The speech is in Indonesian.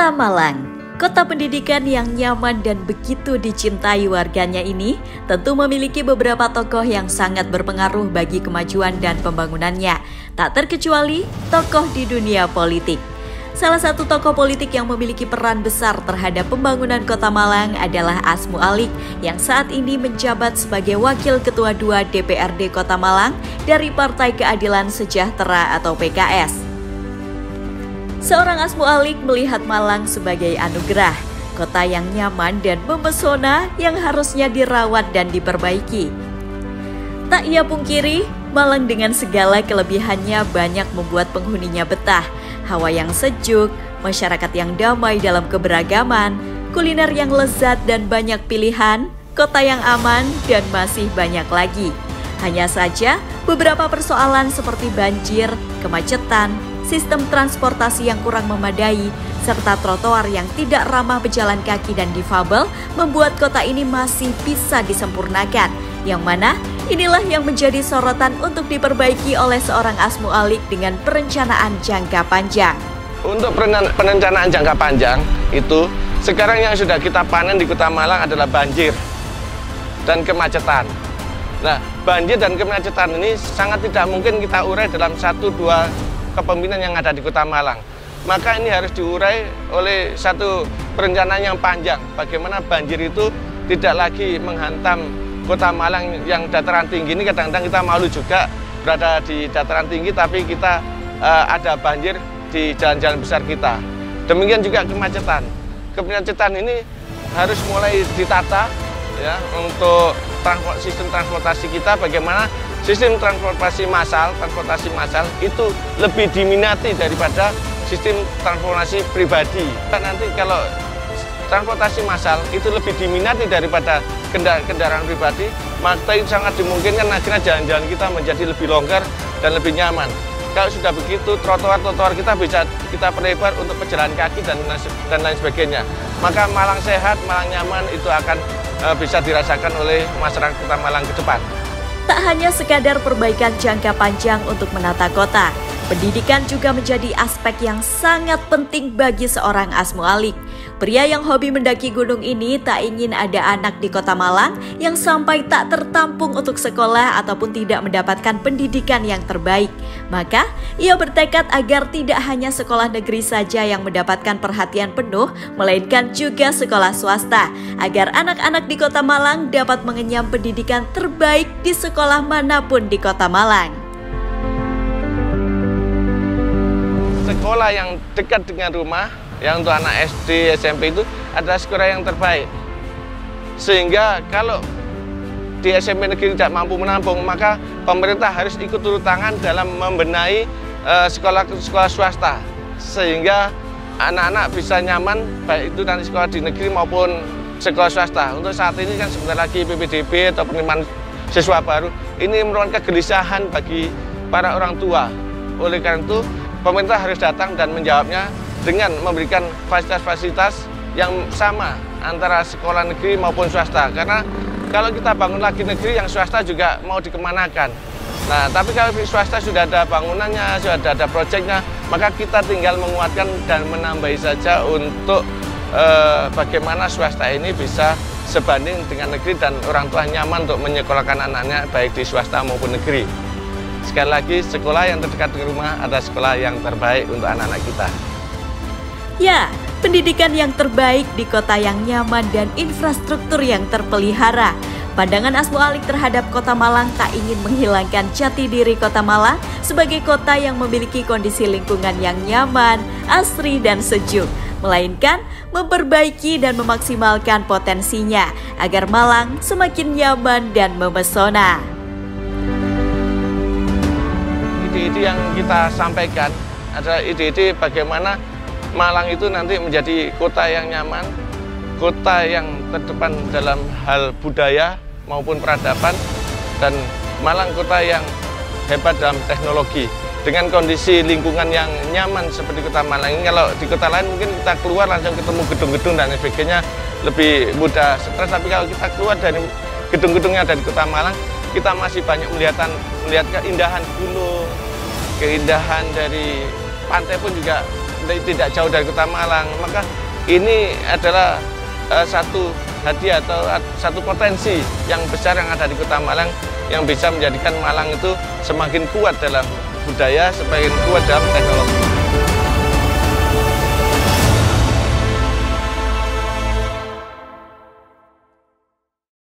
Kota Malang, kota pendidikan yang nyaman dan begitu dicintai warganya ini tentu memiliki beberapa tokoh yang sangat berpengaruh bagi kemajuan dan pembangunannya, tak terkecuali tokoh di dunia politik. Salah satu tokoh politik yang memiliki peran besar terhadap pembangunan Kota Malang adalah Asmu Alik yang saat ini menjabat sebagai Wakil Ketua II DPRD Kota Malang dari Partai Keadilan Sejahtera atau PKS. Seorang Asmu Alik melihat Malang sebagai anugerah, kota yang nyaman dan memesona yang harusnya dirawat dan diperbaiki. Tak ia pungkiri, Malang dengan segala kelebihannya banyak membuat penghuninya betah. Hawa yang sejuk, masyarakat yang damai dalam keberagaman, kuliner yang lezat dan banyak pilihan, kota yang aman, dan masih banyak lagi. Hanya saja, beberapa persoalan seperti banjir, kemacetan, sistem transportasi yang kurang memadai, serta trotoar yang tidak ramah pejalan kaki dan difabel membuat kota ini masih bisa disempurnakan. Yang mana inilah yang menjadi sorotan untuk diperbaiki oleh seorang Asmu Alik dengan perencanaan jangka panjang. Untuk perencanaan jangka panjang itu, sekarang yang sudah kita panen di Kota Malang adalah banjir dan kemacetan. Nah, banjir dan kemacetan ini sangat tidak mungkin kita urai dalam 1-2 kepemimpinan yang ada di Kota Malang. Maka ini harus diurai oleh satu perencanaan yang panjang. Bagaimana banjir itu tidak lagi menghantam Kota Malang yang dataran tinggi ini. Kadang-kadang kita malu juga berada di dataran tinggi, tapi kita ada banjir di jalan-jalan besar kita. Demikian juga kemacetan. Kemacetan ini harus mulai ditata ya, untuk sistem transportasi kita. Bagaimana sistem transportasi massal itu lebih diminati daripada sistem transportasi pribadi. Nanti kalau transportasi massal itu lebih diminati daripada kendaraan pribadi, maka itu sangat dimungkinkan akhirnya jalan-jalan kita menjadi lebih longgar dan lebih nyaman. Kalau sudah begitu, trotoar-trotoar kita bisa kita perlebar untuk pejalan kaki dan lain sebagainya. Maka Malang sehat, Malang nyaman itu akan bisa dirasakan oleh masyarakat Kota Malang ke depan. Tak hanya sekadar perbaikan jangka panjang untuk menata kota, pendidikan juga menjadi aspek yang sangat penting bagi seorang Asmu Alik. Pria yang hobi mendaki gunung ini tak ingin ada anak di Kota Malang yang sampai tak tertampung untuk sekolah ataupun tidak mendapatkan pendidikan yang terbaik. Maka, ia bertekad agar tidak hanya sekolah negeri saja yang mendapatkan perhatian penuh, melainkan juga sekolah swasta, agar anak-anak di Kota Malang dapat mengenyam pendidikan terbaik di sekolah manapun di Kota Malang. Sekolah yang dekat dengan rumah, yang untuk anak SD, SMP itu adalah sekolah yang terbaik. Sehingga kalau di SMP negeri tidak mampu menampung, maka pemerintah harus ikut turun tangan dalam membenahi sekolah-sekolah swasta. Sehingga anak-anak bisa nyaman, baik itu nanti sekolah di negeri maupun sekolah swasta. Untuk saat ini kan sebentar lagi PPDB atau penerimaan siswa baru, ini merupakan kegelisahan bagi para orang tua. Oleh karena itu, pemerintah harus datang dan menjawabnya dengan memberikan fasilitas-fasilitas yang sama antara sekolah negeri maupun swasta. Karena kalau kita bangun lagi negeri, yang swasta juga mau dikemanakan. Nah, tapi kalau di swasta sudah ada bangunannya, sudah ada proyeknya, maka kita tinggal menguatkan dan menambahi saja untuk bagaimana swasta ini bisa sebanding dengan negeri dan orang tua nyaman untuk menyekolahkan anaknya baik di swasta maupun negeri. Sekali lagi, sekolah yang terdekat dengan rumah adalah sekolah yang terbaik untuk anak-anak kita. Ya, pendidikan yang terbaik di kota yang nyaman dan infrastruktur yang terpelihara. Pandangan Asmu Alik terhadap Kota Malang tak ingin menghilangkan jati diri Kota Malang sebagai kota yang memiliki kondisi lingkungan yang nyaman, asri, dan sejuk, melainkan memperbaiki dan memaksimalkan potensinya agar Malang semakin nyaman dan memesona. Ide-ide yang kita sampaikan adalah ide-ide bagaimana Malang itu nanti menjadi kota yang nyaman, kota yang terdepan dalam hal budaya maupun peradaban, dan Malang kota yang hebat dalam teknologi. Dengan kondisi lingkungan yang nyaman seperti Kota Malang ini, kalau di kota lain mungkin kita keluar langsung ketemu gedung-gedung dan sebagainya lebih mudah stres, tapi kalau kita keluar dari gedung-gedung yang ada di Kota Malang, kita masih banyak melihat keindahan gunung, keindahan dari pantai pun juga tidak jauh dari Kota Malang. Maka ini adalah satu hadiah atau satu potensi yang besar yang ada di Kota Malang yang bisa menjadikan Malang itu semakin kuat dalam budaya, semakin kuat dalam teknologi.